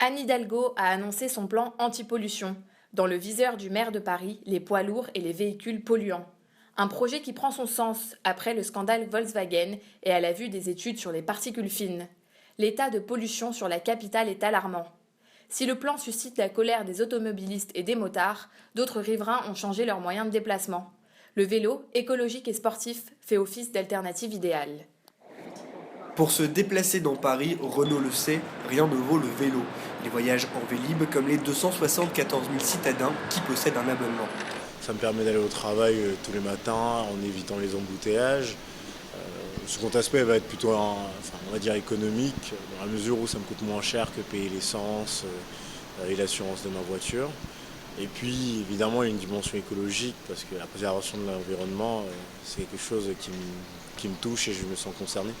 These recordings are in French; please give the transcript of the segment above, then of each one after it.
Anne Hidalgo a annoncé son plan anti-pollution. Dans le viseur du maire de Paris, les poids lourds et les véhicules polluants. Un projet qui prend son sens après le scandale Volkswagen et à la vue des études sur les particules fines. L'état de pollution sur la capitale est alarmant. Si le plan suscite la colère des automobilistes et des motards, d'autres riverains ont changé leurs moyens de déplacement. Le vélo, écologique et sportif, fait office d'alternative idéale. Pour se déplacer dans Paris, Renault le sait, rien ne vaut le vélo. Les voyages en Vélib comme les 274 000 citadins qui possèdent un abonnement. Ça me permet d'aller au travail tous les matins en évitant les embouteillages. Le second aspect va être plutôt, on va dire économique, dans la mesure où ça me coûte moins cher que payer l'essence et l'assurance de ma voiture. Et puis évidemment il y a une dimension écologique parce que la préservation de l'environnement, c'est quelque chose qui me touche et je me sens concerné.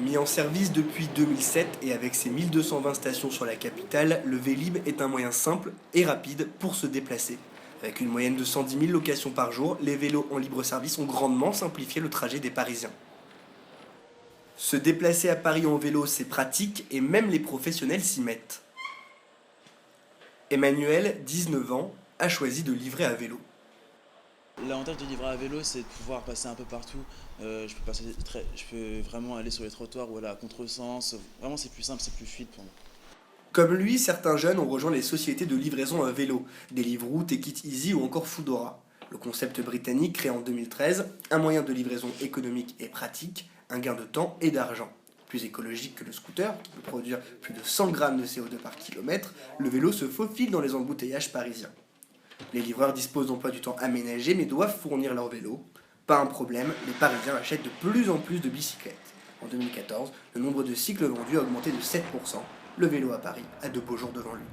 Mis en service depuis 2007 et avec ses 1220 stations sur la capitale, le Vélib est un moyen simple et rapide pour se déplacer. Avec une moyenne de 110 000 locations par jour, les vélos en libre service ont grandement simplifié le trajet des Parisiens. Se déplacer à Paris en vélo, c'est pratique et même les professionnels s'y mettent. Emmanuel, 19 ans, a choisi de livrer à vélo. L'avantage de livrer à vélo, c'est de pouvoir passer un peu partout. Je peux vraiment aller sur les trottoirs ou aller à contresens. Vraiment, c'est plus simple, c'est plus fluide pour moi. Comme lui, certains jeunes ont rejoint les sociétés de livraison à vélo, Deliveroo, Take It Easy ou encore Foodora. Le concept britannique créé en 2013, un moyen de livraison économique et pratique, un gain de temps et d'argent. Plus écologique que le scooter, qui peut produire plus de 100 grammes de CO2 par kilomètre, le vélo se faufile dans les embouteillages parisiens. Les livreurs disposent d'emplois du temps aménagés mais doivent fournir leur vélo. Pas un problème, les Parisiens achètent de plus en plus de bicyclettes. En 2014, le nombre de cycles vendus a augmenté de 7%. Le vélo à Paris a de beaux jours devant lui.